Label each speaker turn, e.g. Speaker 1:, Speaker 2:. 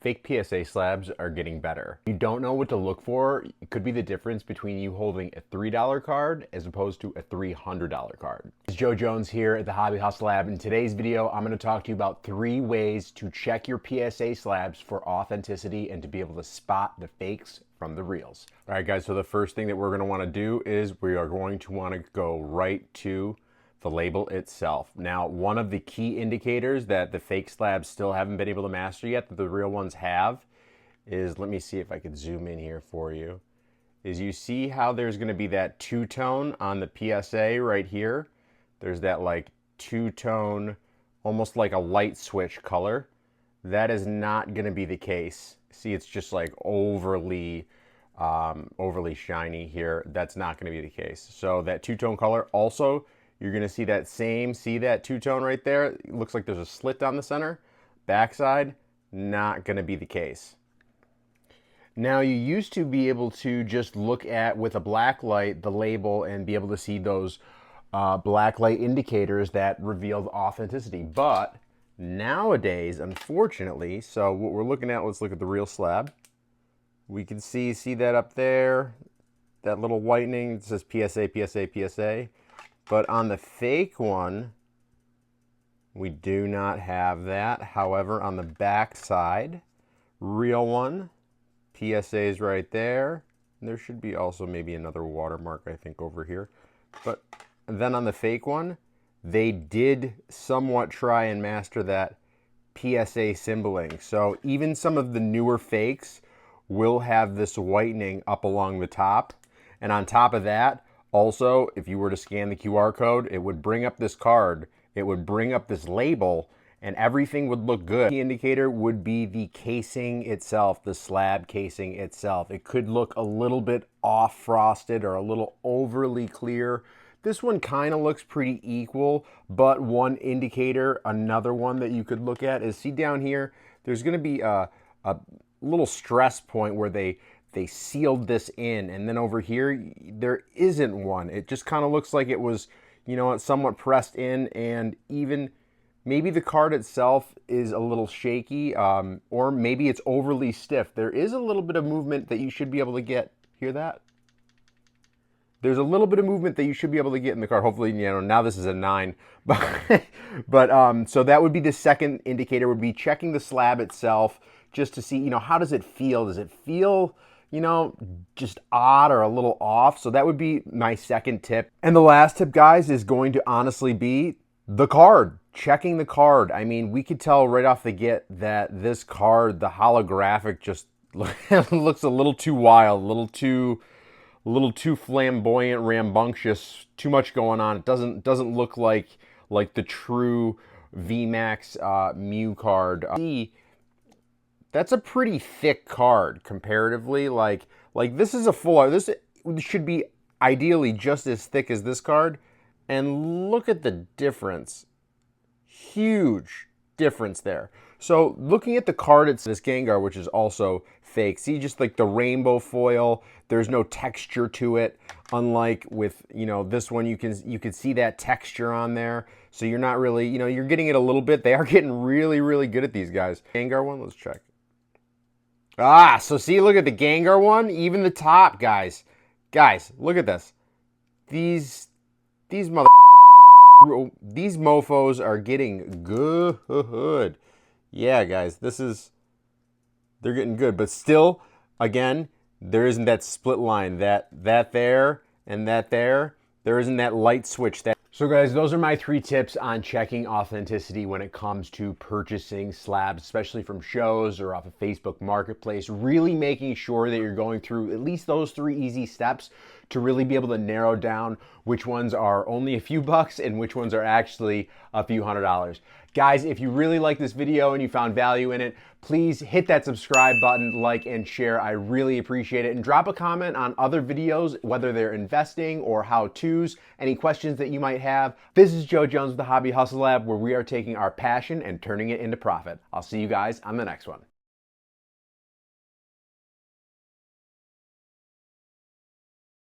Speaker 1: Fake PSA slabs are getting better. You don't know what to look for. It could be the difference between you holding a $3 card as opposed to a $300 card. It's Joe Jones here at the Hubby Hustle Lab. In today's video, I'm going to talk to you about 3 ways to check your PSA slabs for authenticity and to be able to spot the fakes from the reals. All right, guys, so the first thing that we're going to want to do is we are going to want to go right to the label itself. Now, one of the key indicators that the fake slabs still haven't been able to master yet, that the real ones have, is, let me see if I could zoom in here for you, is you see how there's going to be that two-tone on the PSA right here. There's that like two-tone, almost like a light switch color. That is not going to be the case. See, it's just like overly shiny here. That's not going to be the case. So that two-tone color also, you're going to see that see that two-tone right there? It looks like there's a slit down the center. Backside, not going to be the case. Now, you used to be able to just look at, with a black light, the label and be able to see those black light indicators that revealed authenticity. But nowadays, unfortunately, so what we're looking at, let's look at the real slab. We can see that up there, that little whitening, it says PSA, PSA, PSA. But on the fake one, we do not have that. However, on the back side, real one, PSA is right there. And there should be also maybe another watermark, I think, over here. But then on the fake one, they did somewhat try and master that PSA symboling. So even some of the newer fakes will have this whitening up along the top. And on top of that, also, if you were to scan the QR code, it would bring up this card, it would bring up this label, and everything would look good. The indicator would be the casing itself, the slab casing itself. It could look a little bit off frosted or a little overly clear. This one kind of looks pretty equal, but one indicator, another one that you could look at is, see down here, there's going to be a little stress point where they sealed this in, and then over here there isn't one. It just kind of looks like it was, you know, somewhat pressed in, and even maybe the card itself is a little shaky, or maybe it's overly stiff. There is a little bit of movement that you should be able to get. Hear that? There's a little bit of movement that you should be able to get in the card. Hopefully, you know, now this is a 9. But so that would be the second indicator, would be checking the slab itself just to see, you know, how does it feel? Does it feel, you know, just odd or a little off? So that would be my second tip. And the last tip, guys, is going to honestly be the card. Checking the card. I mean, we could tell right off the get that this card, the holographic, just looks a little too wild, a little too flamboyant, rambunctious, too much going on. It doesn't look like the true VMAX Mew card. That's a pretty thick card comparatively. Like this is a full, this should be ideally just as thick as this card. And look at the difference. Huge difference there. So looking at the card, it's this Gengar, which is also fake. See, just like the rainbow foil, there's no texture to it. Unlike with, you know, this one, you can see that texture on there. So you're not really, you know, you're getting it a little bit. They are getting really, really good at these guys. Gengar one, let's check. Ah, so see, look at the Gengar one, even the top, guys. Guys, look at this. These mofos are getting good. Yeah, guys, they're getting good, but still, again, there isn't that split line, that there and that there. There isn't that light switch. So guys, those are my 3 tips on checking authenticity when it comes to purchasing slabs, especially from shows or off of Facebook Marketplace. Really making sure that you're going through at least those 3 easy steps to really be able to narrow down which ones are only a few bucks and which ones are actually a few $100s. Guys, if you really like this video and you found value in it, please hit that subscribe button, like and share. I really appreciate it. And drop a comment on other videos, whether they're investing or how-tos, any questions that you might have. This is Joe Jones with the Hubby Hustle Lab, where we are taking our passion and turning it into profit. I'll see you guys on the next one.